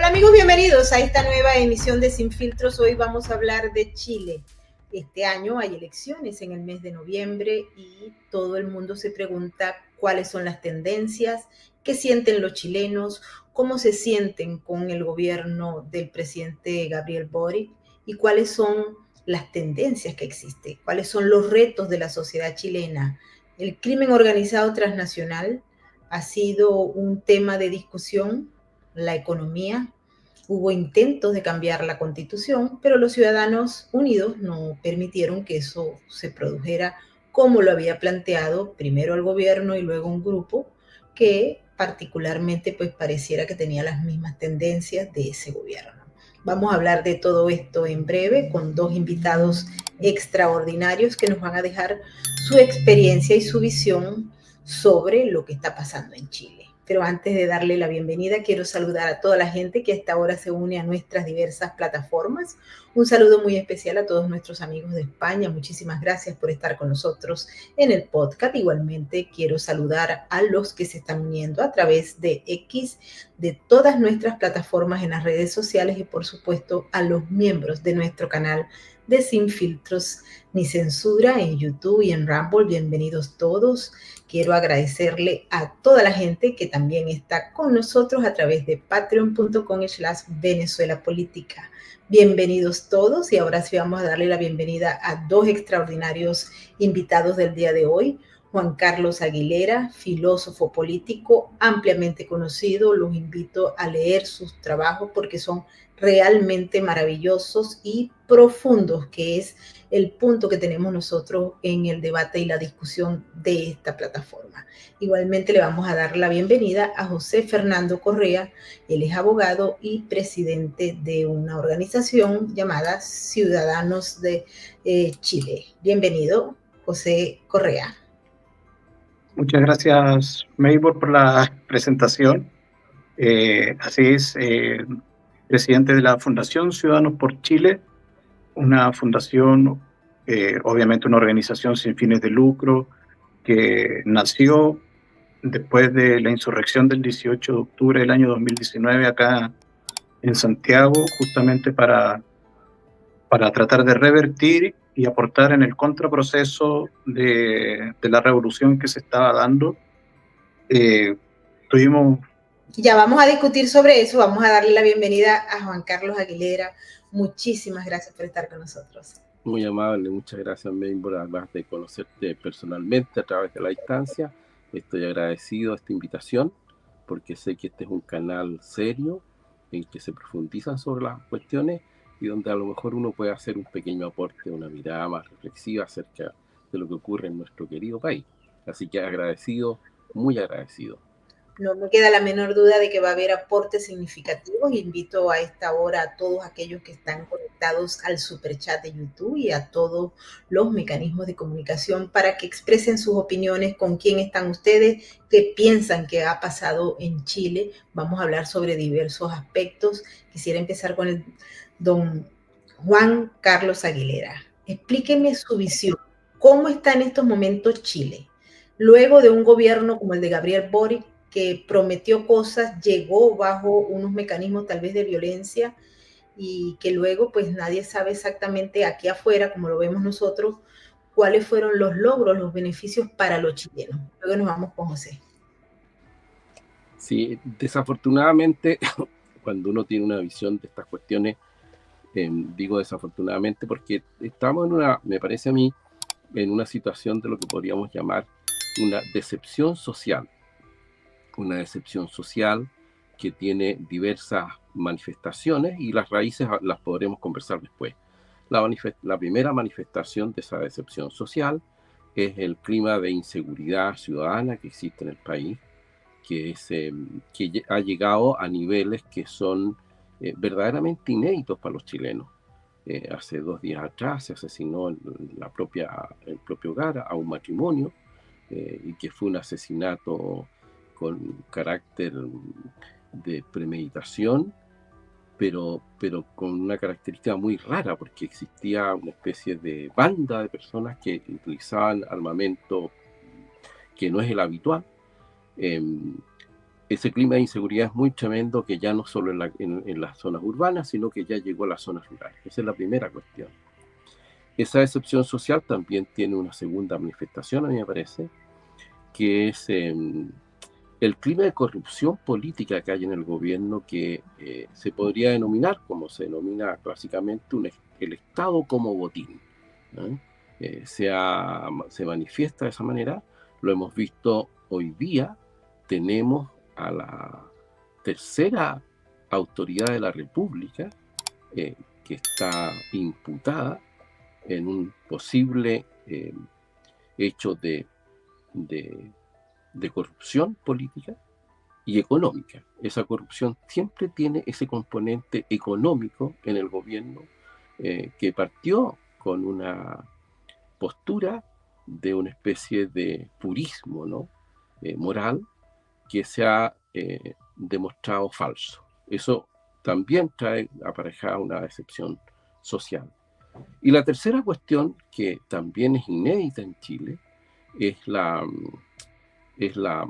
Amigos, bienvenidos a esta nueva emisión de Sin Filtros. Hoy vamos a hablar de Chile. Este año hay elecciones en el mes de noviembre y todo el mundo se pregunta cuáles son las tendencias, qué sienten los chilenos, cómo se sienten con el gobierno del presidente Gabriel Boric y cuáles son las tendencias que existen, cuáles son los retos de la sociedad chilena. El crimen organizado transnacional ha sido un tema de discusión, la economía. Hubo intentos de cambiar la Constitución, pero los ciudadanos unidos no permitieron que eso se produjera como lo había planteado primero el gobierno y luego un grupo que particularmente pues pareciera que tenía las mismas tendencias de ese gobierno. Vamos a hablar de todo esto en breve con dos invitados extraordinarios que nos van a dejar su experiencia y su visión sobre lo que está pasando en Chile. Pero antes de darle la bienvenida, quiero saludar a toda la gente que hasta ahora se une a nuestras diversas plataformas. Un saludo muy especial a todos nuestros amigos de España. Muchísimas gracias por estar con nosotros en el podcast. Igualmente quiero saludar a los que se están uniendo a través de X, de todas nuestras plataformas en las redes sociales y por supuesto a los miembros de nuestro canal de Sin Filtros ni Censura en YouTube y en Rumble. Bienvenidos todos. Quiero agradecerle a toda la gente que también está con nosotros a través de patreon.com/Venezuela Política. Bienvenidos todos y ahora sí vamos a darle la bienvenida a dos extraordinarios invitados del día de hoy. Juan Carlos Aguilera, filósofo político ampliamente conocido. Los invito a leer sus trabajos porque son realmente maravillosos y profundos, que es el punto que tenemos nosotros en el debate y la discusión de esta plataforma. Igualmente le vamos a dar la bienvenida a José Fernando Correa. Él es abogado y presidente de una organización llamada Ciudadanos de Chile. Bienvenido, José Correa. Muchas gracias, Maybor, por la presentación. Así es, presidente de la Fundación Ciudadanos por Chile, una fundación, obviamente una organización sin fines de lucro, que nació después de la insurrección del 18 de octubre del año 2019 acá en Santiago, justamente para tratar de revertir y aportar en el contraproceso de la revolución que se estaba dando. Ya vamos a discutir sobre eso. Vamos a darle la bienvenida a Juan Carlos Aguilera. Muchísimas gracias por estar con nosotros. Muy amable, muchas gracias, Maybor, además de conocerte personalmente a través de la distancia. Estoy agradecido a esta invitación porque sé que este es un canal serio en que se profundizan sobre las cuestiones y donde a lo mejor uno puede hacer un pequeño aporte, una mirada más reflexiva acerca de lo que ocurre en nuestro querido país. Así que agradecido, muy agradecido. No me queda la menor duda de que va a haber aportes significativos. Invito a esta hora a todos aquellos que están conectados al superchat de YouTube y a todos los mecanismos de comunicación para que expresen sus opiniones, con quién están ustedes, qué piensan que ha pasado en Chile. Vamos a hablar sobre diversos aspectos. Quisiera empezar con el don Juan Carlos Aguilera. Explíqueme su visión. ¿Cómo está en estos momentos Chile? Luego de un gobierno como el de Gabriel Boric, que prometió cosas, llegó bajo unos mecanismos tal vez de violencia y que luego pues nadie sabe exactamente aquí afuera, como lo vemos nosotros, cuáles fueron los logros, los beneficios para los chilenos. Luego nos vamos con José. Sí, desafortunadamente, cuando uno tiene una visión de estas cuestiones, digo desafortunadamente porque estamos en una, me parece a mí, en una situación de lo que podríamos llamar una decepción social. Una decepción social que tiene diversas manifestaciones y las raíces las podremos conversar después. La primera manifestación de esa decepción social es el clima de inseguridad ciudadana que existe en el país, que ha llegado a niveles que son verdaderamente inéditos para los chilenos. Hace 2 días atrás se asesinó en el propio hogar a un matrimonio y que fue un asesinato con carácter de premeditación, pero con una característica muy rara, porque existía una especie de banda de personas que utilizaban armamento que no es el habitual, ese clima de inseguridad es muy tremendo, que ya no solo en las zonas urbanas, sino que ya llegó a las zonas rurales. Esa es la primera cuestión. Esa decepción social también tiene una segunda manifestación, a mí me parece, que es el clima de corrupción política que hay en el gobierno, que se podría denominar, como se denomina clásicamente, el Estado como botín, ¿no? Se manifiesta de esa manera. Lo hemos visto hoy día. Tenemos a la tercera autoridad de la República que está imputada en un posible hecho de corrupción política y económica. Esa corrupción siempre tiene ese componente económico en el gobierno, que partió con una postura de una especie de purismo, ¿no? Moral, que se ha demostrado falso. Eso también trae aparejada una decepción social. Y la tercera cuestión, que también es inédita en Chile, es la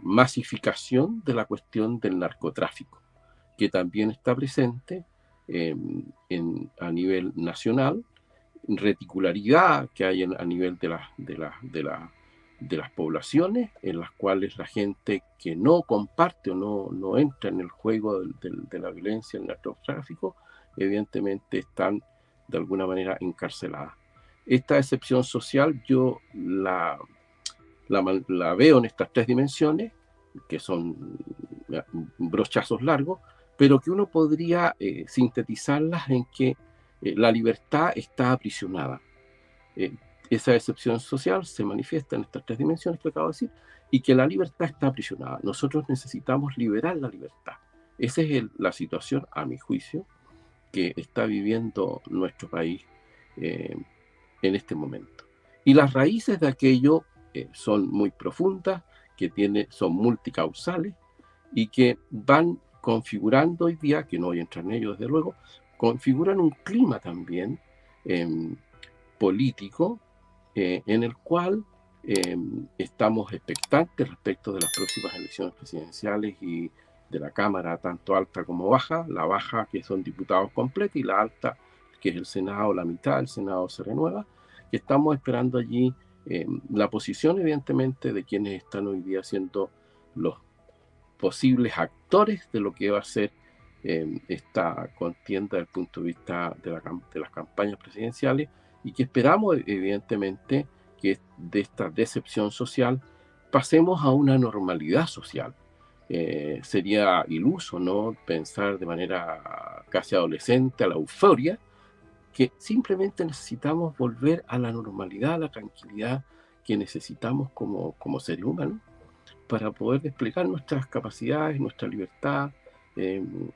masificación de la cuestión del narcotráfico, que también está presente a nivel nacional, reticularidad que hay a nivel de las poblaciones, en las cuales la gente que no comparte o no entra en el juego de la violencia, el narcotráfico, evidentemente están de alguna manera encarceladas. Esta excepción social yo la veo en estas tres dimensiones, que son brochazos largos, pero que uno podría sintetizarlas en que la libertad está aprisionada. Esa excepción social se manifiesta en estas tres dimensiones que acabo de decir, y que la libertad está aprisionada. Nosotros necesitamos liberar la libertad. Esa es la situación, a mi juicio, que está viviendo nuestro país en este momento. Y las raíces de aquello son muy profundas, son multicausales y que van configurando hoy día, que no voy a entrar en ello desde luego, configuran un clima también político en el cual estamos expectantes respecto de las próximas elecciones presidenciales y de la Cámara, tanto alta como baja. La baja, que son diputados completos, y la alta, que es el Senado, la mitad del Senado se renueva, que estamos esperando allí la posición, evidentemente, de quienes están hoy día siendo los posibles actores de lo que va a ser esta contienda desde el punto de vista de las campañas presidenciales, y que esperamos, evidentemente, que de esta decepción social pasemos a una normalidad social. Sería iluso, ¿no?, pensar de manera casi adolescente a la euforia, que simplemente necesitamos volver a la normalidad, a la tranquilidad que necesitamos como seres humanos para poder desplegar nuestras capacidades, nuestra libertad, en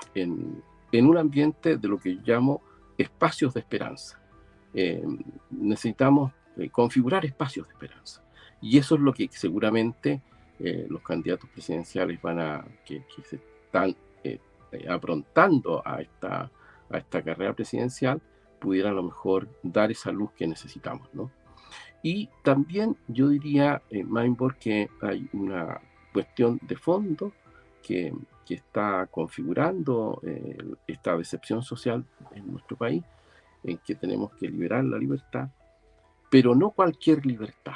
un ambiente de lo que yo llamo espacios de esperanza. Necesitamos configurar espacios de esperanza. Y eso es lo que seguramente los candidatos presidenciales que se están aprontando a esta carrera presidencial, pudieran a lo mejor dar esa luz que necesitamos, ¿no? Y también yo diría, Mainborg, que hay una cuestión de fondo que está configurando esta decepción social en nuestro país, en que tenemos que liberar la libertad, pero no cualquier libertad.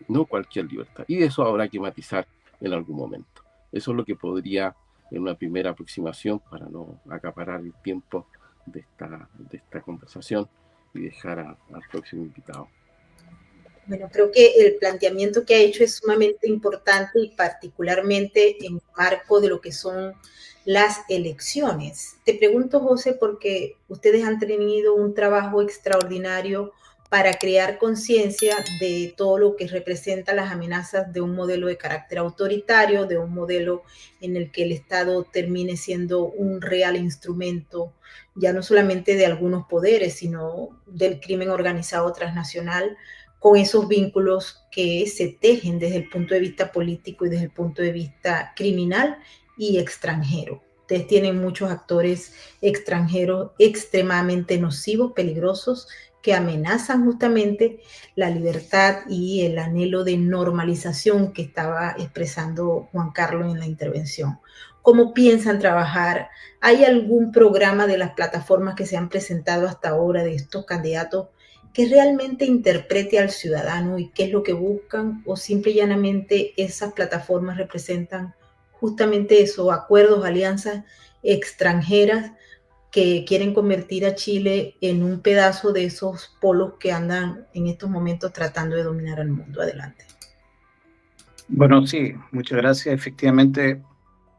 No cualquier libertad. Y eso habrá que matizar en algún momento. Eso es lo que podría, en una primera aproximación, para no acaparar el tiempo de esta conversación y dejar al próximo invitado. Bueno, creo que el planteamiento que ha hecho es sumamente importante, y particularmente en el marco de lo que son las elecciones. Te pregunto, José, porque ustedes han tenido un trabajo extraordinario para crear conciencia de todo lo que representa las amenazas de un modelo de carácter autoritario, de un modelo en el que el Estado termine siendo un real instrumento, ya no solamente de algunos poderes, sino del crimen organizado transnacional, con esos vínculos que se tejen desde el punto de vista político y desde el punto de vista criminal y extranjero. ustedes tienen muchos actores extranjeros extremadamente nocivos, peligrosos, que amenazan justamente la libertad y el anhelo de normalización que estaba expresando Juan Carlos en la intervención. ¿Cómo piensan trabajar? ¿Hay algún programa de las plataformas que se han presentado hasta ahora de estos candidatos que realmente interprete al ciudadano y qué es lo que buscan? ¿O simple y llanamente esas plataformas representan justamente eso, acuerdos, alianzas extranjeras que quieren convertir a Chile en un pedazo de esos polos que andan en estos momentos tratando de dominar al mundo? Adelante. Bueno, sí, muchas gracias. Efectivamente,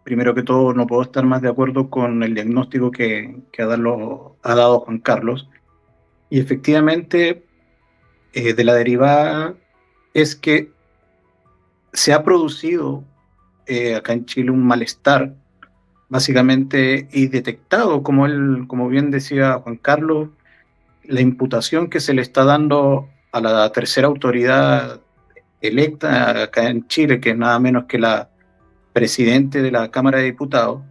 primero que todo, no puedo estar más de acuerdo con el diagnóstico que ha dado Juan Carlos. Y efectivamente, de la derivada es que se ha producido acá en Chile un malestar, básicamente, y detectado, como bien decía Juan Carlos, la imputación que se le está dando a la tercera autoridad electa acá en Chile, que es nada menos que la presidente de la Cámara de Diputados,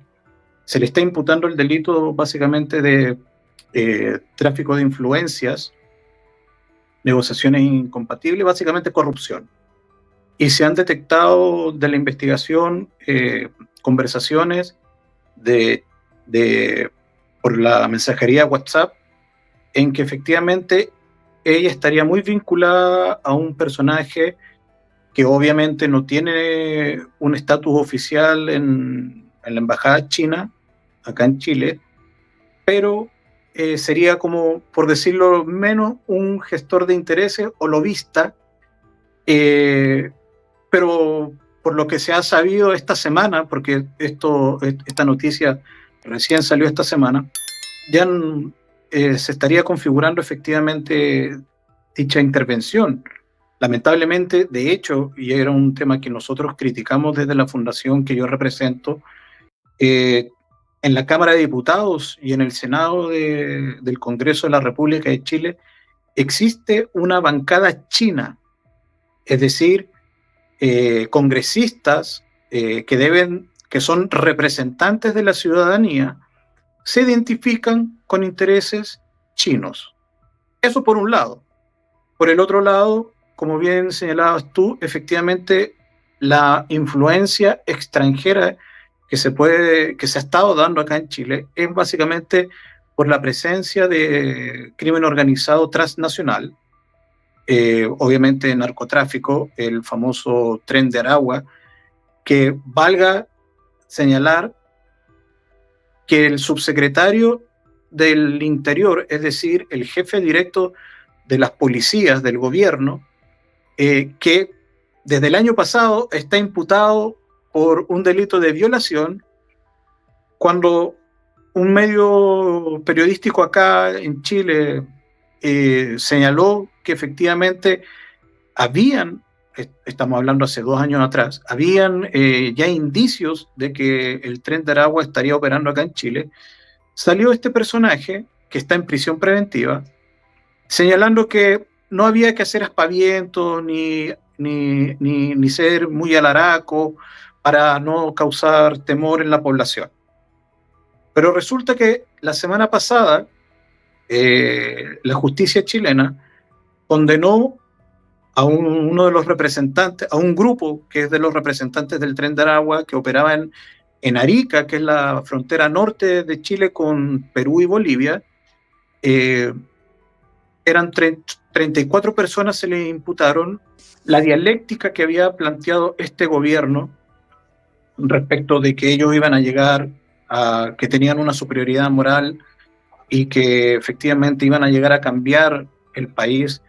se le está imputando el delito básicamente de tráfico de influencias, negociaciones incompatibles, básicamente corrupción. Y se han detectado de la investigación conversaciones por la mensajería WhatsApp en que efectivamente ella estaría muy vinculada a un personaje que obviamente no tiene un estatus oficial en la embajada china, acá en Chile, pero sería como, por decirlo menos, un gestor de intereses o lobista, pero por lo que se ha sabido esta semana, porque esta noticia recién salió esta semana, ya se estaría configurando efectivamente dicha intervención. Lamentablemente, de hecho, y era un tema que nosotros criticamos desde la fundación que yo represento, en la Cámara de Diputados y en el Senado del Congreso de la República de Chile existe una bancada china, es decir, congresistas que son representantes de la ciudadanía, se identifican con intereses chinos. Eso por un lado. Por el otro lado, como bien señalabas tú, efectivamente la influencia extranjera que se ha estado dando acá en Chile es básicamente por la presencia de crimen organizado transnacional, obviamente narcotráfico, el famoso Tren de Aragua, que valga señalar que el subsecretario del Interior, es decir, el jefe directo de las policías del gobierno, que desde el año pasado está imputado por un delito de violación, cuando un medio periodístico acá en Chile señaló que efectivamente estamos hablando hace 2 años atrás, habían ya indicios de que el Tren de Aragua estaría operando acá en Chile. Salió este personaje que está en prisión preventiva señalando que no había que hacer aspavientos ni ser muy alaraco para no causar temor en la población. Pero resulta que la semana pasada la justicia chilena condenó a uno de los representantes, a un grupo que es de los representantes del Tren de Aragua que operaba en Arica, que es la frontera norte de Chile con Perú y Bolivia. Eran 34 personas, se le imputaron. La dialéctica que había planteado este gobierno respecto de que ellos iban a llegar que tenían una superioridad moral y que efectivamente iban a llegar a cambiar el país,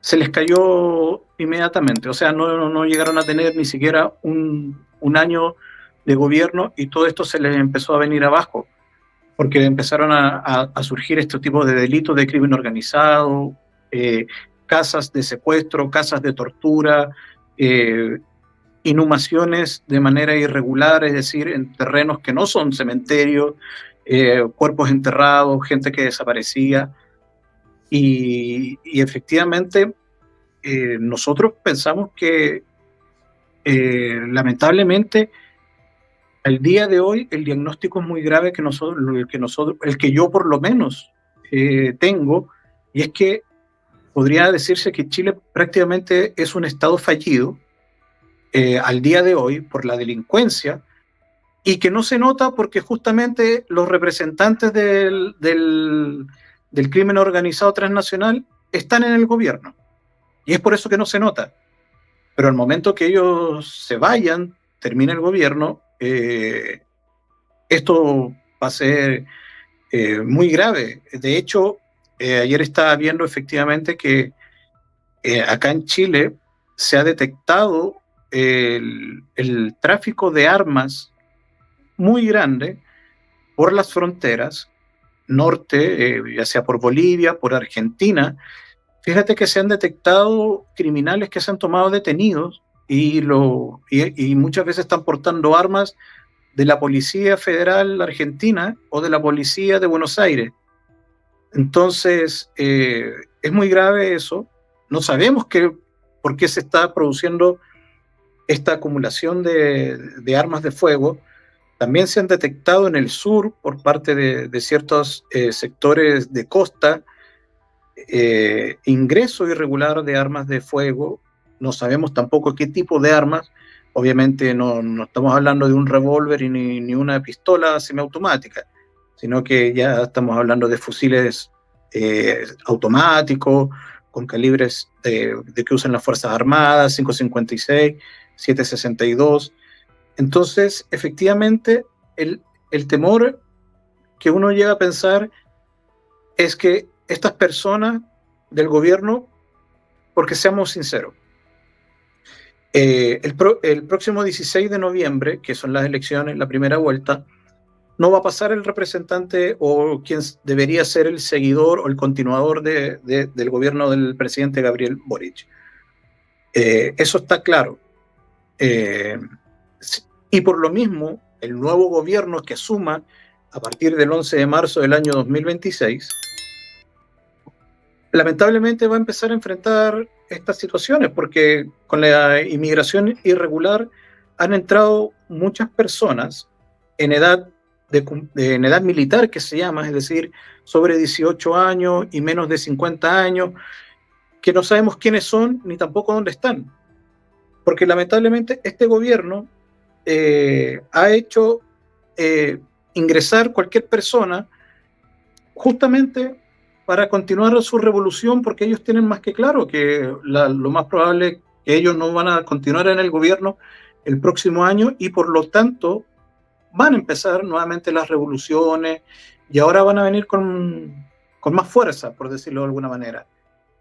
se les cayó inmediatamente. O sea, no llegaron a tener ni siquiera un año de gobierno y todo esto se les empezó a venir abajo, porque empezaron a surgir este tipo de delitos de crimen organizado, casas de secuestro, casas de tortura, inhumaciones de manera irregular, es decir, en terrenos que no son cementerios, cuerpos enterrados, gente que desaparecía. Y efectivamente, nosotros pensamos que lamentablemente al día de hoy el diagnóstico es muy grave el que yo por lo menos tengo, y es que podría decirse que Chile prácticamente es un estado fallido al día de hoy por la delincuencia, y que no se nota porque justamente los representantes del crimen organizado transnacional están en el gobierno, y es por eso que no se nota. Pero al momento que ellos se vayan, termine el gobierno, esto va a ser muy grave. De hecho, ayer estaba viendo efectivamente que acá en Chile se ha detectado el tráfico de armas muy grande por las fronteras norte, ya sea por Bolivia, por Argentina. Fíjate que se han detectado criminales que se han tomado detenidos y muchas veces están portando armas de la Policía Federal Argentina o de la Policía de Buenos Aires. Entonces, es muy grave eso. No sabemos por qué se está produciendo esta acumulación de armas de fuego. También se han detectado en el sur, por parte de ciertos sectores de costa, ingreso irregular de armas de fuego. No sabemos tampoco qué tipo de armas. Obviamente no estamos hablando de un revólver ni una pistola semiautomática, sino que ya estamos hablando de fusiles automáticos, con calibres de que usan las Fuerzas Armadas, 5.56, 7.62. Entonces, efectivamente, el temor que uno llega a pensar es que estas personas del gobierno, porque seamos sinceros, el próximo 16 de noviembre, que son las elecciones, la primera vuelta, no va a pasar el representante o quien debería ser el seguidor o el continuador del gobierno del presidente Gabriel Boric. Eso está claro. Y por lo mismo, el nuevo gobierno que asuma a partir del 11 de marzo del año 2026, lamentablemente va a empezar a enfrentar estas situaciones, porque con la inmigración irregular han entrado muchas personas en edad militar, que se llama, es decir, sobre 18 años y menos de 50 años, que no sabemos quiénes son ni tampoco dónde están. Porque lamentablemente este gobierno ha hecho ingresar cualquier persona justamente para continuar su revolución, porque ellos tienen más que claro que lo más probable es que ellos no van a continuar en el gobierno el próximo año, y por lo tanto van a empezar nuevamente las revoluciones, y ahora van a venir con más fuerza, por decirlo de alguna manera,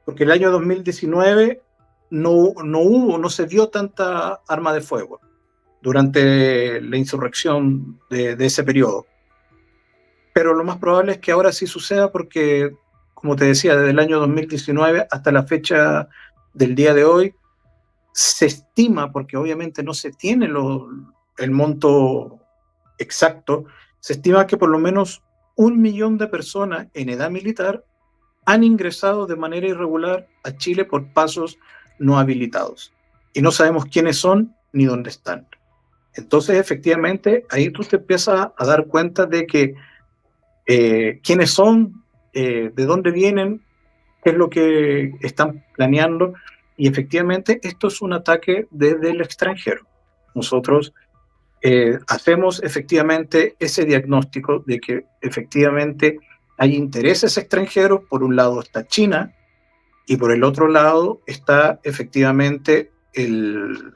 porque el año 2019 no se vio tanta arma de fuego durante la insurrección de ese periodo. Pero lo más probable es que ahora sí suceda, porque, como te decía, desde el año 2019 hasta la fecha del día de hoy, se estima, porque obviamente no se tiene el monto exacto, se estima que por lo menos 1 millón de personas en edad militar han ingresado de manera irregular a Chile por pasos no habilitados. Y no sabemos quiénes son ni dónde están. Entonces, efectivamente, ahí tú te empiezas a dar cuenta de que quiénes son, de dónde vienen, qué es lo que están planeando, y efectivamente esto es un ataque desde el extranjero. Nosotros hacemos efectivamente ese diagnóstico de que efectivamente hay intereses extranjeros. Por un lado está China y por el otro lado está efectivamente el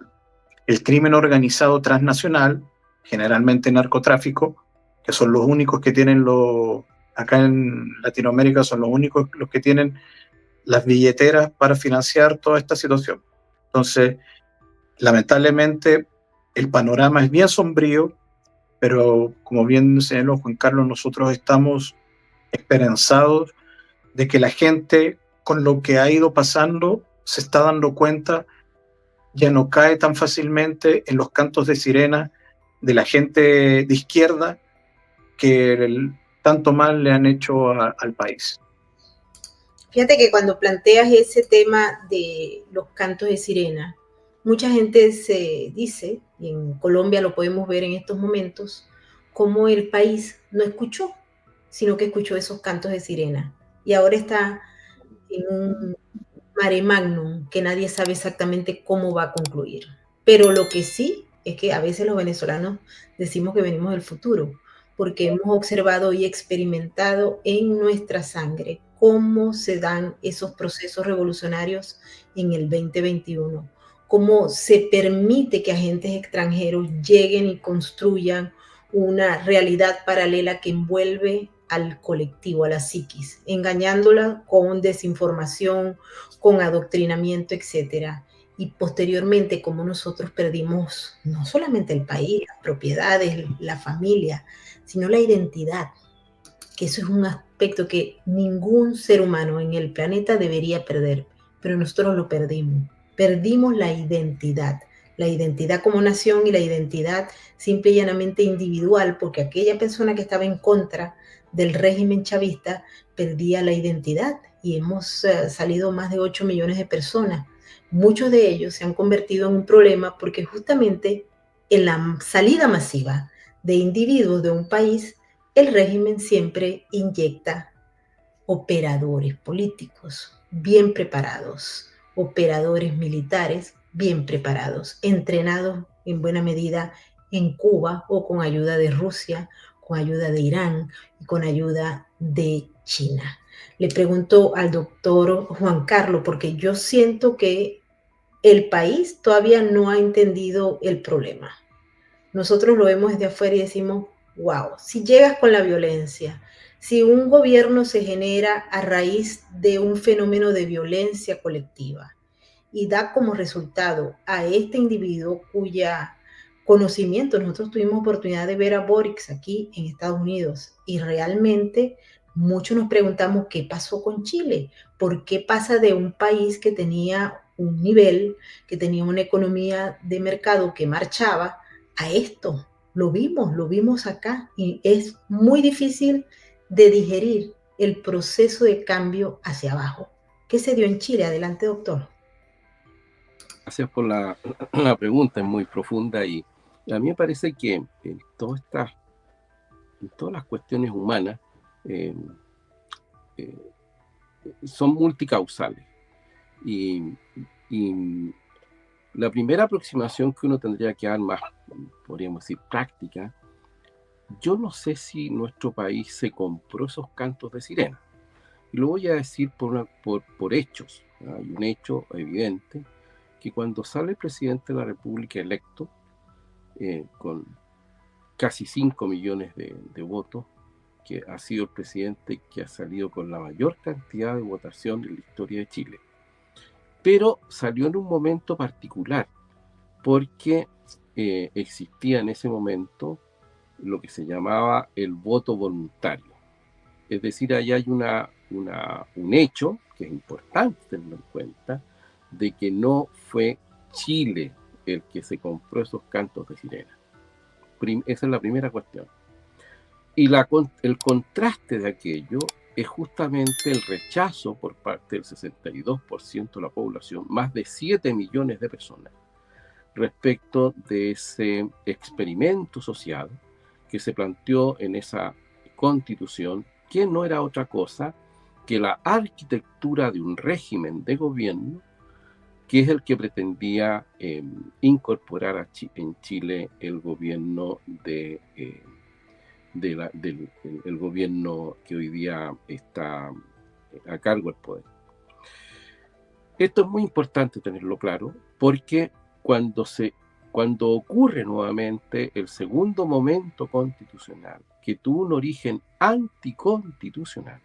crimen organizado transnacional, generalmente narcotráfico, que son los únicos que tienen acá en Latinoamérica son los únicos los que tienen las billeteras para financiar toda esta situación. Entonces, lamentablemente, el panorama es bien sombrío, pero como bien señaló Juan Carlos, nosotros estamos esperanzados de que la gente, con lo que ha ido pasando, se está dando cuenta, ya no cae tan fácilmente en los cantos de sirena de la gente de izquierda que tanto mal le han hecho al país. Fíjate que cuando planteas ese tema de los cantos de sirena, Mucha gente se dice, y en Colombia lo podemos ver en estos momentos, como el país no escuchó, sino que escuchó esos cantos de sirena. Y ahora está en un mare magnum que nadie sabe exactamente cómo va a concluir. Pero lo que sí es que a veces los venezolanos decimos que venimos del futuro, porque hemos observado y experimentado en nuestra sangre cómo se dan esos procesos revolucionarios en el 2021, cómo se permite que agentes extranjeros lleguen y construyan una realidad paralela que envuelve al colectivo, a la psiquis, engañándola con desinformación, con adoctrinamiento, etcétera. Y posteriormente, como nosotros perdimos no solamente el país, las propiedades, la familia, sino la identidad, que eso es un aspecto que ningún ser humano en el planeta debería perder, pero nosotros lo perdimos. Perdimos la identidad como nación y la identidad simple y llanamente individual, porque aquella persona que estaba en contra del régimen chavista perdía la identidad y hemos salido más de 8 millones de personas. Muchos de ellos se han convertido en un problema porque justamente en la salida masiva de individuos de un país, el régimen siempre inyecta operadores políticos bien preparados, operadores militares bien preparados, entrenados en buena medida en Cuba o con ayuda de Rusia, con ayuda de Irán y con ayuda de China. Le pregunto al doctor Juan Carlos, porque yo siento que el país todavía no ha entendido el problema. Nosotros lo vemos desde afuera y decimos, wow, si llegas con la violencia, si un gobierno se genera a raíz de un fenómeno de violencia colectiva y da como resultado a este individuo cuya conocimiento, nosotros tuvimos oportunidad de ver a Boric aquí en Estados Unidos y realmente muchos nos preguntamos qué pasó con Chile, por qué pasa de un país que tenía un nivel, que tenía una economía de mercado que marchaba, a esto. Lo vimos acá y es muy difícil de digerir el proceso de cambio hacia abajo. ¿Qué se dio en Chile? Adelante, doctor. Gracias por la pregunta, es muy profunda y a mí me parece que en todas las cuestiones humanas eh, eh, son multicausales. Y la primera aproximación que uno tendría que dar más, podríamos decir, práctica, yo no sé si nuestro país se compró esos cantos de sirena. Y lo voy a decir por hechos. Hay un hecho evidente que cuando sale el presidente de la República electo, con casi 5 millones de votos, que ha sido el presidente que ha salido con la mayor cantidad de votación en la historia de Chile. Pero salió en un momento particular, porque existía en ese momento lo que se llamaba el voto voluntario. Es decir, ahí hay un hecho que es importante tenerlo en cuenta, de que no fue Chile el que se compró esos cantos de sirena. Esa es la primera cuestión. Y el contraste de aquello es justamente el rechazo por parte del 62% de la población, más de 7 millones de personas, respecto de ese experimento social que se planteó en esa constitución, que no era otra cosa que la arquitectura de un régimen de gobierno que es el que pretendía incorporar en Chile el gobierno el gobierno que hoy día está a cargo del poder. Esto es muy importante tenerlo claro, porque cuando ocurre nuevamente el segundo momento constitucional, que tuvo un origen anticonstitucional,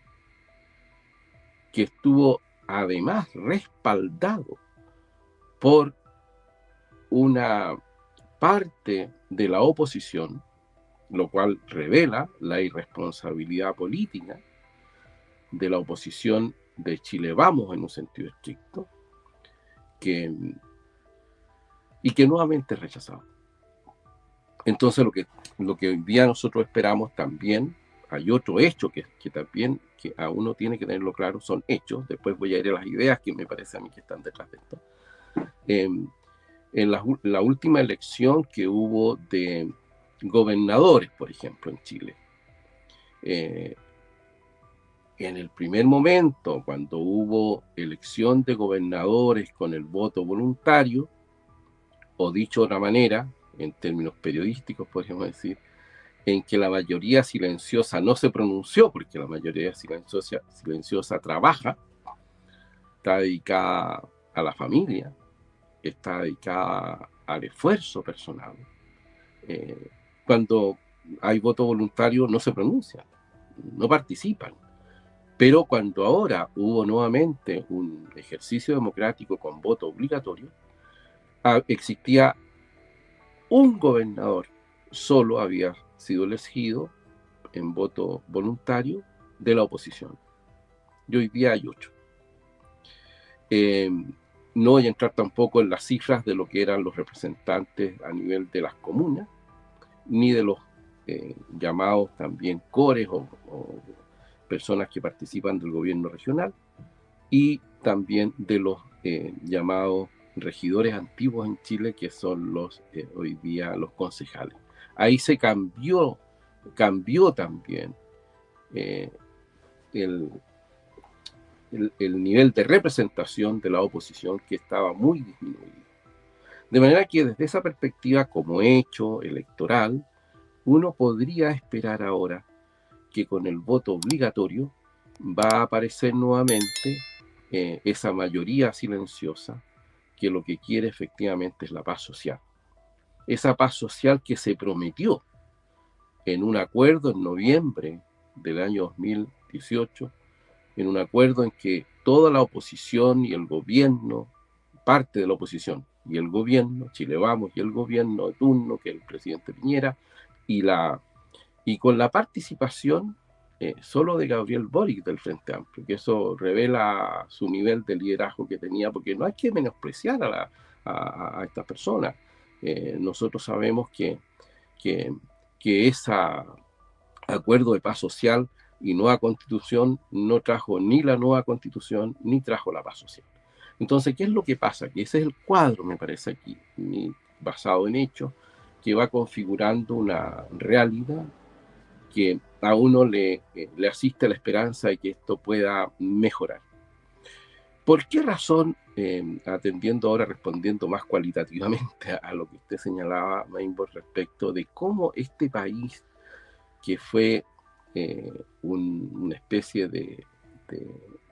que estuvo además respaldado por una parte de la oposición, lo cual revela la irresponsabilidad política de la oposición de Chile Vamos en un sentido estricto, y que nuevamente es rechazado. Entonces lo que hoy día nosotros esperamos también, hay otro hecho que también que a uno tiene que tenerlo claro, son hechos, después voy a ir a las ideas que me parece a mí que están detrás de esto. en la última elección que hubo de gobernadores, por ejemplo, en Chile. En el primer momento, cuando hubo elección de gobernadores con el voto voluntario, o dicho de otra manera, en términos periodísticos podríamos decir, en que la mayoría silenciosa no se pronunció, porque la mayoría silenciosa trabaja, está dedicada a la familia, está dedicada al esfuerzo personal. Cuando hay voto voluntario no se pronuncian, no participan. Pero cuando ahora hubo nuevamente un ejercicio democrático con voto obligatorio, existía un gobernador, solo había sido elegido en voto voluntario de la oposición. Y hoy día hay 8. No voy a entrar tampoco en las cifras de lo que eran los representantes a nivel de las comunas, ni de los llamados también cores o personas que participan del gobierno regional, y también de los llamados regidores antiguos en Chile, que son los hoy día los concejales. Ahí se cambió también el nivel de representación de la oposición, que estaba muy disminuido. De manera que desde esa perspectiva, como hecho electoral, uno podría esperar ahora que con el voto obligatorio va a aparecer nuevamente esa mayoría silenciosa que lo que quiere efectivamente es la paz social. Esa paz social que se prometió en un acuerdo en noviembre del año 2018, en un acuerdo en que toda la oposición y el gobierno, parte de la oposición y el gobierno, Chile Vamos y el gobierno de turno, que es el presidente Piñera, y con la participación solo de Gabriel Boric del Frente Amplio, que eso revela su nivel de liderazgo que tenía, porque no hay que menospreciar a estas personas. Nosotros sabemos que ese acuerdo de paz social y nueva constitución no trajo ni la nueva constitución ni trajo la paz social. Entonces, ¿qué es lo que pasa? Que ese es el cuadro, me parece aquí, basado en hechos, que va configurando una realidad que a uno le asiste la esperanza de que esto pueda mejorar. ¿Por qué razón, atendiendo ahora, respondiendo más cualitativamente a lo que usted señalaba, Mainborg, respecto de cómo este país, que fue una especie de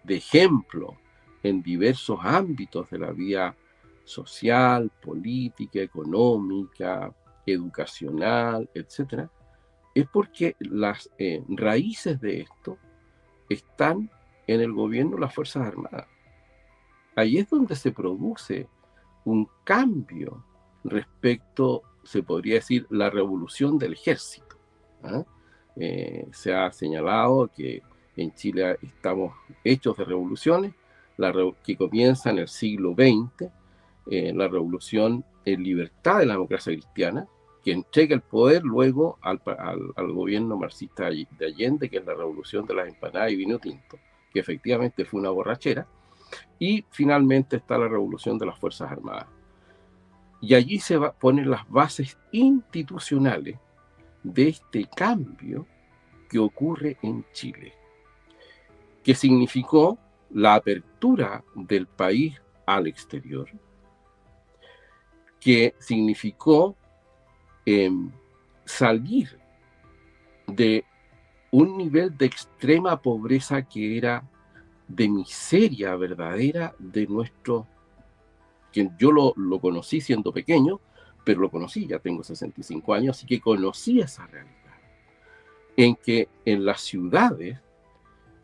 ejemplo en diversos ámbitos de la vida social, política, económica, educacional, etcétera, es porque las raíces de esto están en el gobierno de las Fuerzas Armadas. Ahí es donde se produce un cambio respecto, se podría decir, la revolución del ejército. Se ha señalado que en Chile estamos hechos de revoluciones, que comienza en el siglo XX, la revolución en libertad de la democracia cristiana, que entrega el poder luego al gobierno marxista de Allende, que es la revolución de las empanadas y vino tinto, que efectivamente fue una borrachera, y finalmente está la revolución de las Fuerzas Armadas. Y allí se ponen las bases institucionales de este cambio que ocurre en Chile, que significó la apertura del país al exterior, que significó salir de un nivel de extrema pobreza que era de miseria verdadera de nuestro, que yo lo conocí siendo pequeño, pero lo conocí, ya tengo 65 años, así que conocí esa realidad, en que en las ciudades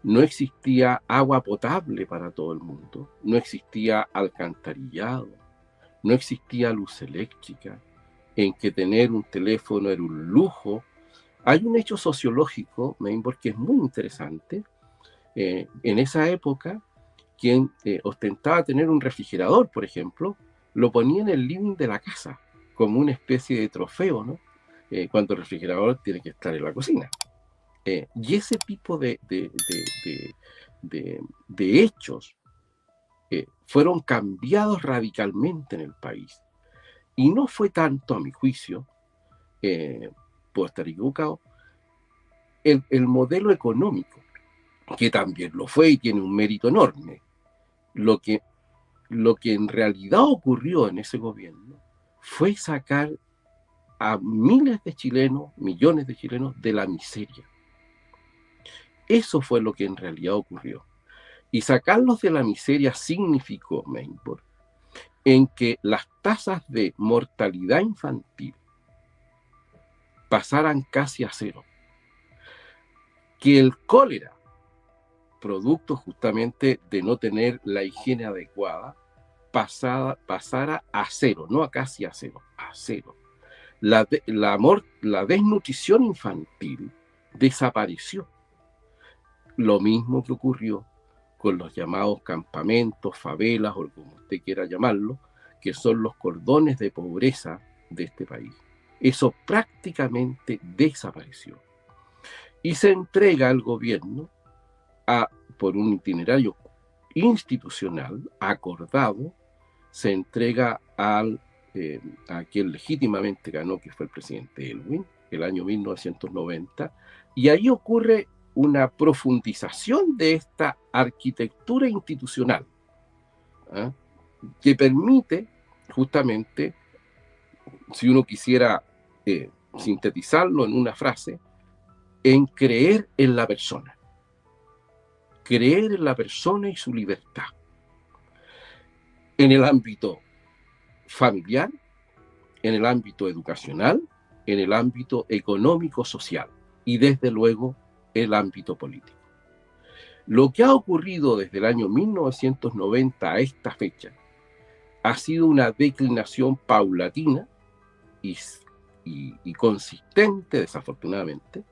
no existía agua potable para todo el mundo, no existía alcantarillado, no existía luz eléctrica, en que tener un teléfono era un lujo. Hay un hecho sociológico, Mainborg, que es muy interesante. En esa época, quien ostentaba tener un refrigerador, por ejemplo, lo ponía en el living de la casa, como una especie de trofeo, ¿no? Cuando el refrigerador tiene que estar en la cocina. Y ese tipo de hechos fueron cambiados radicalmente en el país. Y no fue tanto, a mi juicio, puedo estar equivocado, el modelo económico, que también lo fue y tiene un mérito enorme. Lo que en realidad ocurrió en ese gobierno fue sacar a miles de chilenos, millones de chilenos, de la miseria. Eso fue lo que en realidad ocurrió. Y sacarlos de la miseria significó, Mainborg, en que las tasas de mortalidad infantil pasaran casi a cero. Que el cólera, producto justamente de no tener la higiene adecuada, pasara a cero, no a casi a cero, a cero. La desnutrición infantil desapareció. Lo mismo que ocurrió con los llamados campamentos, favelas, o como usted quiera llamarlo, que son los cordones de pobreza de este país. Eso prácticamente desapareció. Y se entrega al gobierno por un itinerario institucional acordado, se entrega a quien legítimamente ganó, que fue el presidente Elwin, el año 1990, y ahí ocurre una profundización de esta arquitectura institucional, que permite justamente, si uno quisiera sintetizarlo en una frase, en creer en la persona. Creer en la persona y su libertad. En el ámbito familiar, en el ámbito educacional, en el ámbito económico-social y desde luego el ámbito político. Lo que ha ocurrido desde el año 1990 a esta fecha ha sido una declinación paulatina y consistente, desafortunadamente,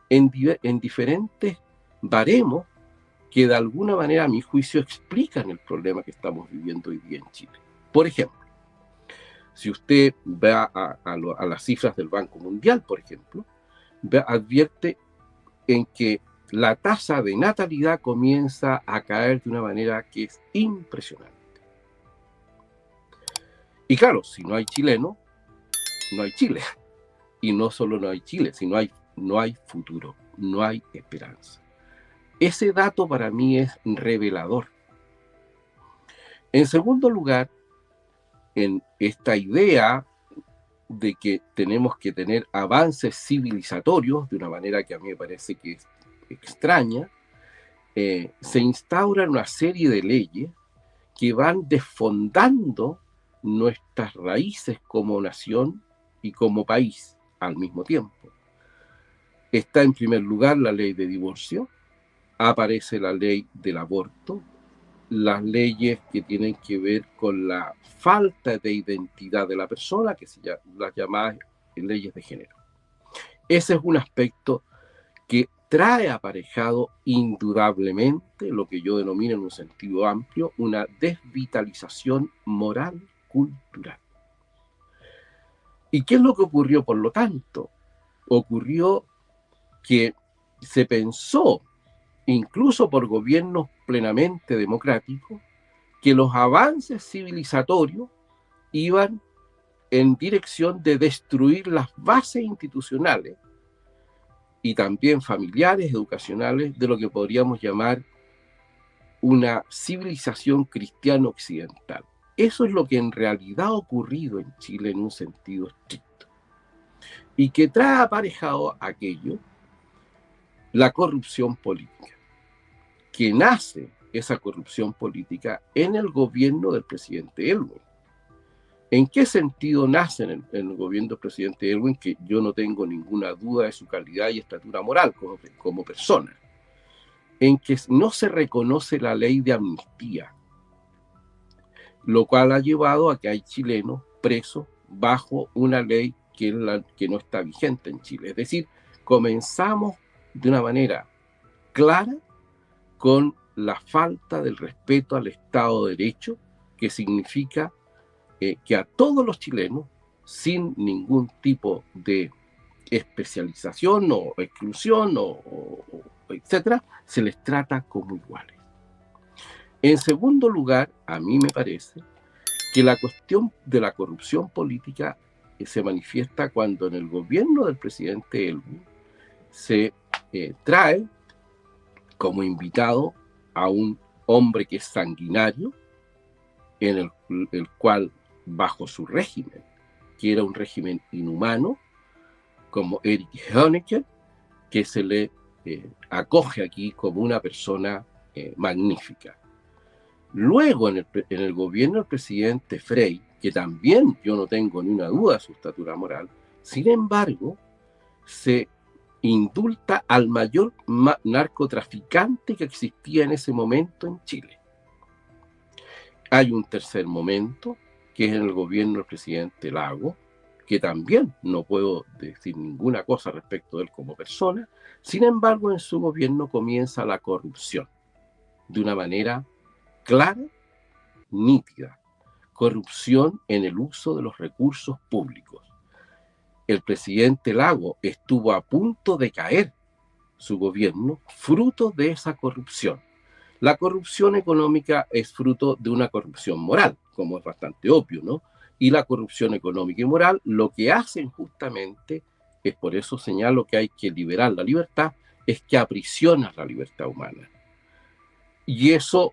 en diferentes baremos que de alguna manera, a mi juicio, explican el problema que estamos viviendo hoy día en Chile. Por ejemplo, si usted va a las cifras del Banco Mundial, por ejemplo, advierte en que la tasa de natalidad comienza a caer de una manera que es impresionante. Y claro, si no hay chileno, no hay Chile. Y no solo no hay Chile, sino no hay futuro, no hay esperanza. Ese dato para mí es revelador. En segundo lugar, en esta idea de que tenemos que tener avances civilizatorios, de una manera que a mí me parece que es extraña, se instauran una serie de leyes que van desfondando nuestras raíces como nación y como país al mismo tiempo. Está en primer lugar la ley de divorcio, aparece la ley del aborto, las leyes que tienen que ver con la falta de identidad de la persona, que se llaman las llamadas leyes de género. Ese es un aspecto que trae aparejado indudablemente lo que yo denomino en un sentido amplio una desvitalización moral cultural. ¿Y qué es lo que ocurrió, por lo tanto? Ocurrió que se pensó, incluso por gobiernos plenamente democráticos, que los avances civilizatorios iban en dirección de destruir las bases institucionales y también familiares, educacionales, de lo que podríamos llamar una civilización cristiana occidental. Eso es lo que en realidad ha ocurrido en Chile en un sentido estricto. Y que trae aparejado aquello, la corrupción política, que nace esa corrupción política en el gobierno del presidente Elwin. ¿En qué sentido nace en el gobierno del presidente Elwin? Que yo no tengo ninguna duda de su calidad y estatura moral como persona. En que no se reconoce la ley de amnistía, lo cual ha llevado a que hay chilenos presos bajo una ley que no está vigente en Chile. Es decir, comenzamos de una manera clara con la falta del respeto al Estado de Derecho, que significa que a todos los chilenos, sin ningún tipo de especialización o exclusión etcétera, se les trata como iguales. En segundo lugar, a mí me parece que la cuestión de la corrupción política se manifiesta cuando en el gobierno del presidente Elwin se trae como invitado a un hombre que es sanguinario, en el cual, bajo su régimen, que era un régimen inhumano, como Erich Honecker, que se le acoge aquí como una persona magnífica. Luego, en el gobierno del presidente Frey, que también yo no tengo ni una duda de su estatura moral, sin embargo, se indulta al mayor narcotraficante que existía en ese momento en Chile. Hay un tercer momento, que es en el gobierno del presidente Lago, que también no puedo decir ninguna cosa respecto de él como persona. Sin embargo, en su gobierno comienza la corrupción de una manera clara, nítida. Corrupción en el uso de los recursos públicos. El presidente Lago estuvo a punto de caer su gobierno fruto de esa corrupción. La corrupción económica es fruto de una corrupción moral, como es bastante obvio, ¿no? Y la corrupción económica y moral lo que hacen justamente, es por eso señalo que hay que liberar la libertad, es que aprisiona la libertad humana. Y eso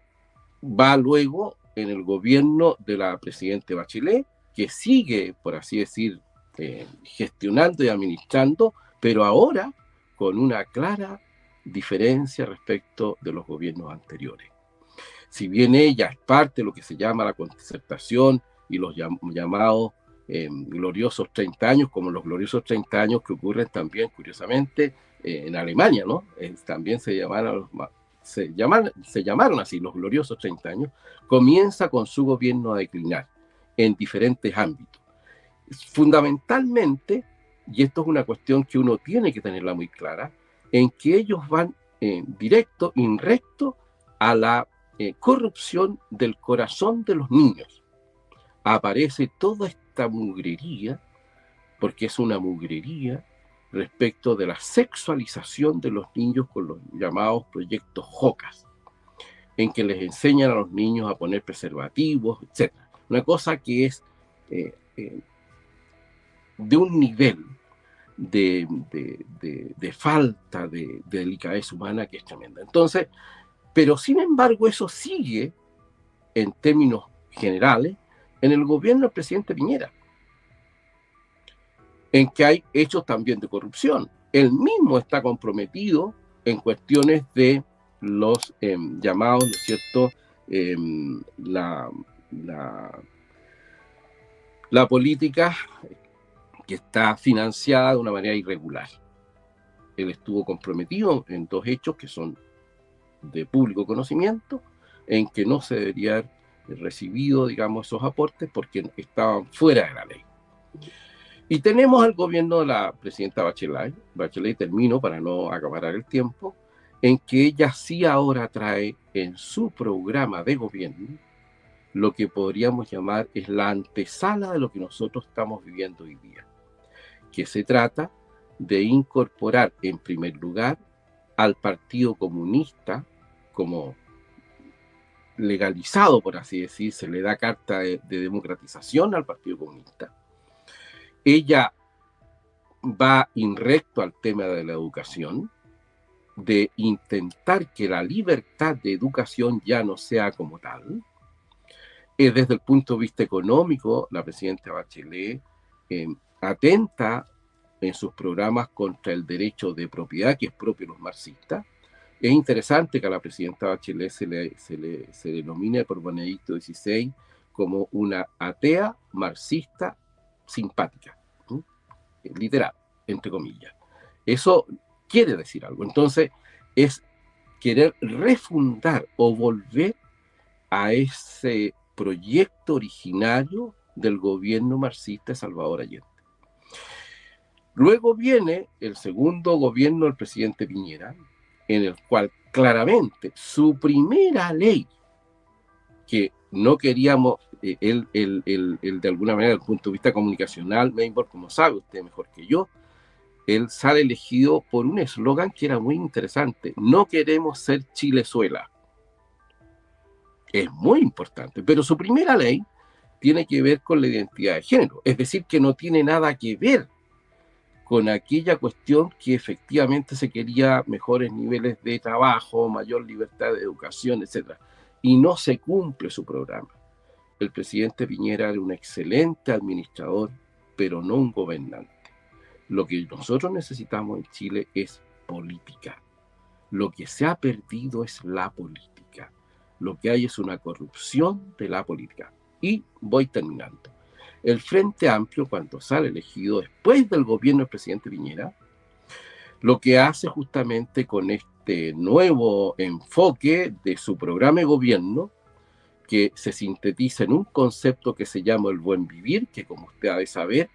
va luego en el gobierno de la presidenta Bachelet, que sigue, por así decir, gestionando y administrando, pero ahora con una clara diferencia respecto de los gobiernos anteriores. Si bien ella es parte de lo que se llama la concertación y los llamados gloriosos 30 años, como los gloriosos 30 años que ocurren también, curiosamente, en Alemania, ¿no? También se llamaron así los gloriosos 30 años, comienza con su gobierno a declinar en diferentes ámbitos. Fundamentalmente, y esto es una cuestión que uno tiene que tenerla muy clara, en que ellos van directo, recto a la corrupción del corazón de los niños. Aparece toda esta mugrería, porque es una mugrería respecto de la sexualización de los niños con los llamados proyectos JOCAS, en que les enseñan a los niños a poner preservativos, etc. Una cosa que es de un nivel de falta de delicadez humana que es tremenda. Entonces, pero sin embargo eso sigue en términos generales en el gobierno del presidente Piñera, en que hay hechos también de corrupción. Él mismo está comprometido en cuestiones de los llamados, ¿no es cierto?, la política que está financiada de una manera irregular. Él estuvo comprometido en dos hechos que son de público conocimiento, en que no se debería haber recibido, digamos, esos aportes porque estaban fuera de la ley. Y tenemos al gobierno de la presidenta Bachelet, termino para no acaparar el tiempo, en que ella sí ahora trae en su programa de gobierno lo que podríamos llamar es la antesala de lo que nosotros estamos viviendo hoy día, que se trata de incorporar en primer lugar al Partido Comunista como legalizado, por así decir, se le da carta de democratización al Partido Comunista. Ella va recto al tema de la educación, de intentar que la libertad de educación ya no sea como tal. Desde el punto de vista económico, la presidenta Bachelet atenta en sus programas contra el derecho de propiedad, que es propio de los marxistas. Es interesante que a la presidenta Bachelet se le denomine por Benedicto XVI como una atea marxista simpática, literal, entre comillas. Eso quiere decir algo. Entonces, es querer refundar o volver a ese proyecto originario del gobierno marxista de Salvador Allende. Luego viene el segundo gobierno del presidente Piñera, en el cual claramente su primera ley, que no queríamos, él de alguna manera, desde el punto de vista comunicacional, Mainborg, como sabe usted mejor que yo, él sale elegido por un eslogan que era muy interesante: no queremos ser Chilezuela. Es muy importante, pero su primera ley tiene que ver con la identidad de género, es decir, que no tiene nada que ver con aquella cuestión que efectivamente se quería mejores niveles de trabajo, mayor libertad de educación, etc. Y no se cumple su programa. El presidente Piñera era un excelente administrador, pero no un gobernante. Lo que nosotros necesitamos en Chile es política. Lo que se ha perdido es la política. Lo que hay es una corrupción de la política. Y voy terminando. El Frente Amplio, cuando sale elegido después del gobierno del presidente Piñera, lo que hace justamente con este nuevo enfoque de su programa de gobierno, que se sintetiza en un concepto que se llama el buen vivir, que como usted ha de saber,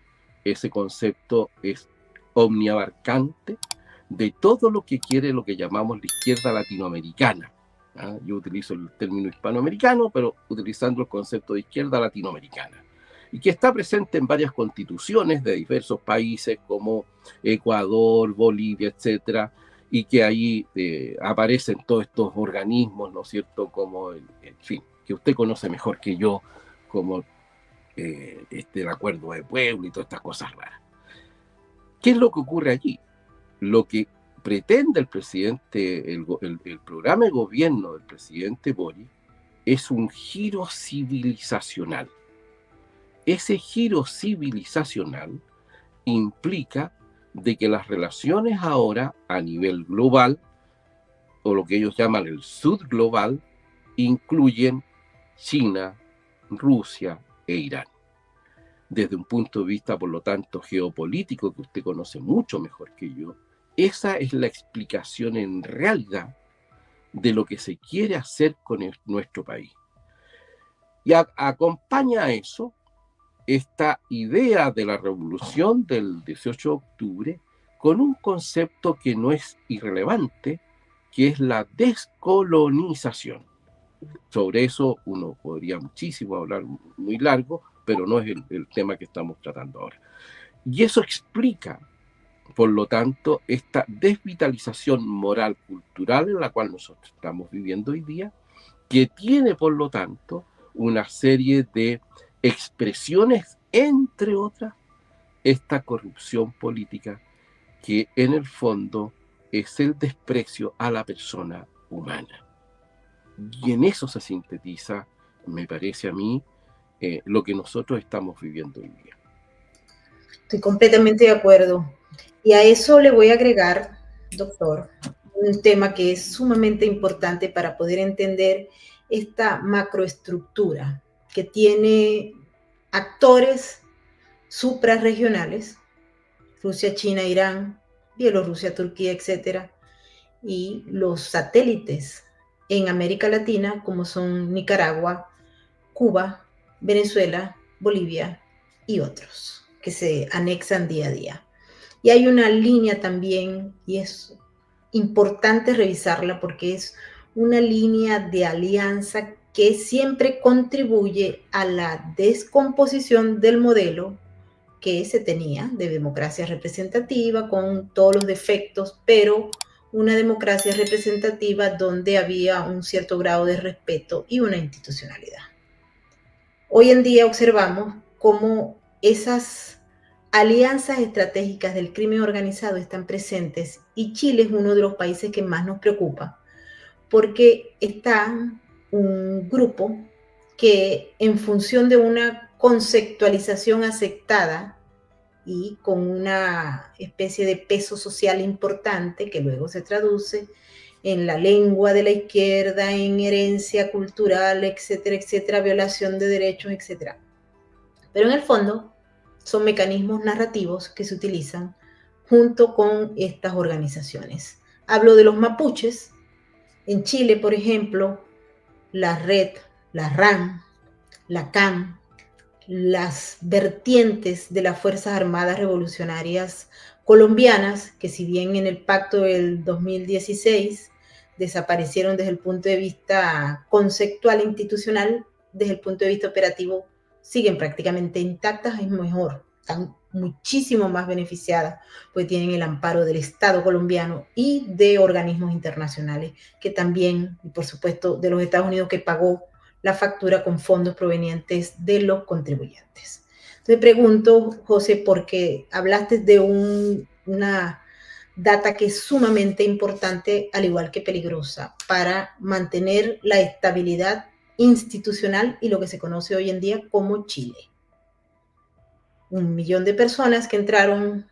ese concepto es omniabarcante de todo lo que quiere lo que llamamos la izquierda latinoamericana. Yo utilizo el término hispanoamericano, pero utilizando el concepto de izquierda latinoamericana, y que está presente en varias constituciones de diversos países como Ecuador, Bolivia, etcétera, y que ahí aparecen todos estos organismos, ¿no es cierto?, como, en fin, que usted conoce mejor que yo, como el Acuerdo de Puebla y todas estas cosas raras. ¿Qué es lo que ocurre allí? Lo que pretende el presidente, el programa de gobierno del presidente Boric, es un giro civilizacional. Ese giro civilizacional implica de que las relaciones ahora a nivel global, o lo que ellos llaman el Sud global, incluyen China, Rusia e Irán. Desde un punto de vista, por lo tanto, geopolítico, que usted conoce mucho mejor que yo, esa es la explicación en realidad de lo que se quiere hacer con nuestro país. Y acompaña a eso esta idea de la revolución del 18 de octubre con un concepto que no es irrelevante, que es la descolonización. Sobre eso uno podría muchísimo hablar muy largo, pero no es el tema que estamos tratando ahora. Y eso explica, por lo tanto, esta desvitalización moral cultural en la cual nosotros estamos viviendo hoy día, que tiene, por lo tanto, una serie de expresiones, entre otras, esta corrupción política que en el fondo es el desprecio a la persona humana. Y en eso se sintetiza, me parece a mí, lo que nosotros estamos viviendo hoy día. Estoy completamente de acuerdo. Y a eso le voy a agregar, doctor, un tema que es sumamente importante para poder entender esta macroestructura que tiene actores suprarregionales, Rusia, China, Irán, Bielorrusia, Turquía, etcétera, y los satélites en América Latina, como son Nicaragua, Cuba, Venezuela, Bolivia y otros, que se anexan día a día. Y hay una línea también, y es importante revisarla porque es una línea de alianza que siempre contribuye a la descomposición del modelo que se tenía de democracia representativa con todos los defectos, pero una democracia representativa donde había un cierto grado de respeto y una institucionalidad. Hoy en día observamos cómo esas alianzas estratégicas del crimen organizado están presentes y Chile es uno de los países que más nos preocupa porque está un grupo que en función de una conceptualización aceptada y con una especie de peso social importante que luego se traduce en la lengua de la izquierda, en herencia cultural, etcétera, etcétera, violación de derechos, etcétera. Pero en el fondo son mecanismos narrativos que se utilizan junto con estas organizaciones. Hablo de los mapuches. En Chile, por ejemplo, la RED, la RAM, la CAM, las vertientes de las Fuerzas Armadas Revolucionarias colombianas, que si bien en el pacto del 2016 desaparecieron desde el punto de vista conceptual e institucional, desde el punto de vista operativo siguen prácticamente intactas, es mejor, están muchísimo más beneficiadas, pues tienen el amparo del Estado colombiano y de organismos internacionales que también, y por supuesto de los Estados Unidos que pagó la factura con fondos provenientes de los contribuyentes. Te pregunto, José, porque hablaste de una data que es sumamente importante, al igual que peligrosa, para mantener la estabilidad institucional y lo que se conoce hoy en día como Chile. 1 millón de personas que entraron,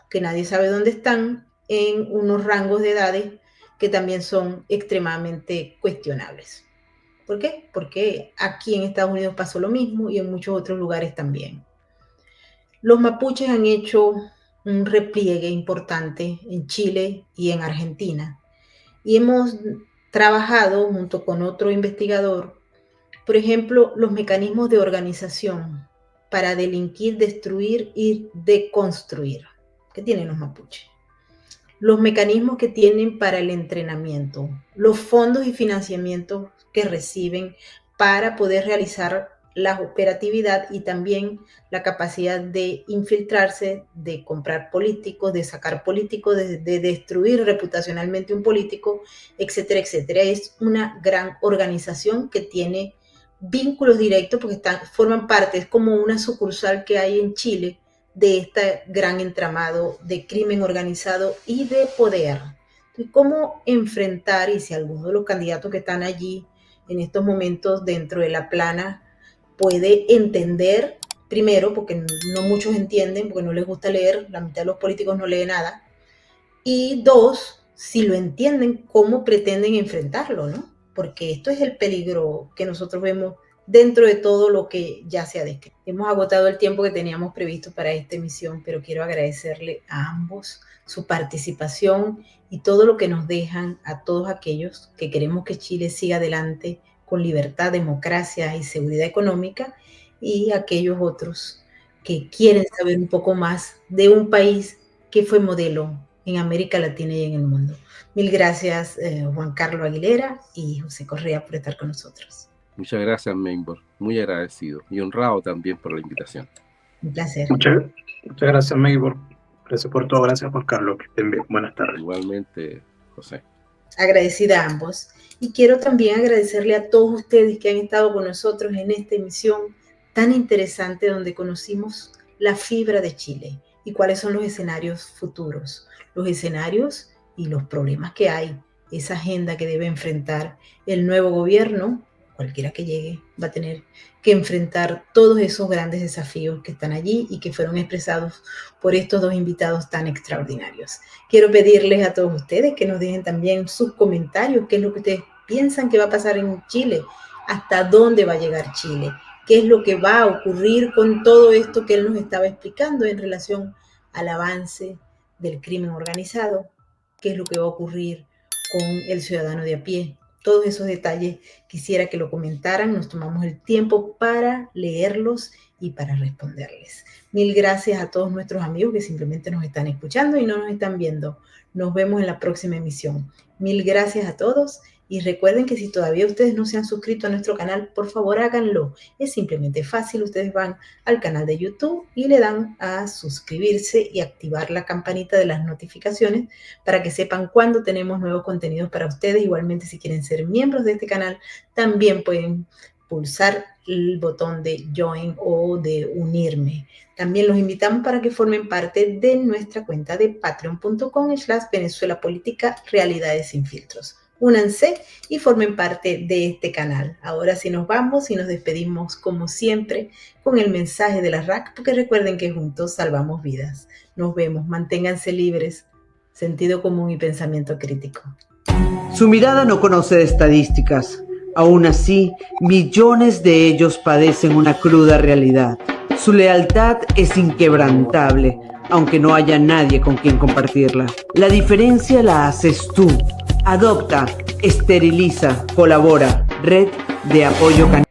que nadie sabe dónde están, en unos rangos de edades que también son extremadamente cuestionables. ¿Por qué? Porque aquí en Estados Unidos pasó lo mismo y en muchos otros lugares también. Los mapuches han hecho un repliegue importante en Chile y en Argentina. Y hemos trabajado junto con otro investigador, por ejemplo, los mecanismos de organización para delinquir, destruir y deconstruir que tienen los mapuches. Los mecanismos que tienen para el entrenamiento, los fondos y financiamientos que reciben para poder realizar la operatividad y también la capacidad de infiltrarse, de comprar políticos, de sacar políticos, de destruir reputacionalmente un político, etcétera, etcétera. Es una gran organización que tiene vínculos directos porque forman parte, es como una sucursal que hay en Chile de este gran entramado de crimen organizado y de poder. Entonces, ¿cómo enfrentar? Y si alguno de los candidatos que están allí en estos momentos dentro de la plana puede entender, primero, porque no muchos entienden, porque no les gusta leer, la mitad de los políticos no lee nada, y dos, si lo entienden, ¿cómo pretenden enfrentarlo, no? Porque esto es el peligro que nosotros vemos dentro de todo lo que ya se ha descrito. Hemos agotado el tiempo que teníamos previsto para esta emisión, pero quiero agradecerle a ambos su participación y todo lo que nos dejan a todos aquellos que queremos que Chile siga adelante con libertad, democracia y seguridad económica, y aquellos otros que quieren saber un poco más de un país que fue modelo en América Latina y en el mundo. Mil gracias, Juan Carlos Aguilera y José Correa, por estar con nosotros. Muchas gracias, Meibor. Muy agradecido y honrado también por la invitación. Un placer. Muchas gracias, Meibor. Gracias por todo. Gracias, Juan Carlos. Que estén bien. Buenas tardes. Igualmente, José. Agradecida a ambos. Y quiero también agradecerle a todos ustedes que han estado con nosotros en esta emisión tan interesante donde conocimos la fibra de Chile y cuáles son los escenarios futuros, los escenarios y los problemas que hay, esa agenda que debe enfrentar el nuevo gobierno, cualquiera que llegue, va a tener que enfrentar todos esos grandes desafíos que están allí y que fueron expresados por estos dos invitados tan extraordinarios. Quiero pedirles a todos ustedes que nos dejen también sus comentarios, qué es lo que ustedes piensan que va a pasar en Chile, hasta dónde va a llegar Chile, qué es lo que va a ocurrir con todo esto que él nos estaba explicando en relación al avance del crimen organizado, qué es lo que va a ocurrir con el ciudadano de a pie. Todos esos detalles quisiera que lo comentaran, nos tomamos el tiempo para leerlos y para responderles. Mil gracias a todos nuestros amigos que simplemente nos están escuchando y no nos están viendo. Nos vemos en la próxima emisión. Mil gracias a todos y recuerden que si todavía ustedes no se han suscrito a nuestro canal, por favor háganlo. Es simplemente fácil, ustedes van al canal de YouTube y le dan a suscribirse y activar la campanita de las notificaciones para que sepan cuando tenemos nuevos contenidos para ustedes. Igualmente, si quieren ser miembros de este canal, también pueden pulsar el botón de Join o de Unirme. También los invitamos para que formen parte de nuestra cuenta de patreon.com/Venezuela Política Realidades Sin Filtros. Únanse y formen parte de este canal. Ahora sí nos vamos y nos despedimos como siempre con el mensaje de la RAC, porque recuerden que juntos salvamos vidas. Nos vemos, manténganse libres, sentido común y pensamiento crítico. Su mirada no conoce de estadísticas. Aún así, millones de ellos padecen una cruda realidad. Su lealtad es inquebrantable, aunque no haya nadie con quien compartirla. La diferencia la haces tú. Adopta, esteriliza, colabora. Red de Apoyo Canino.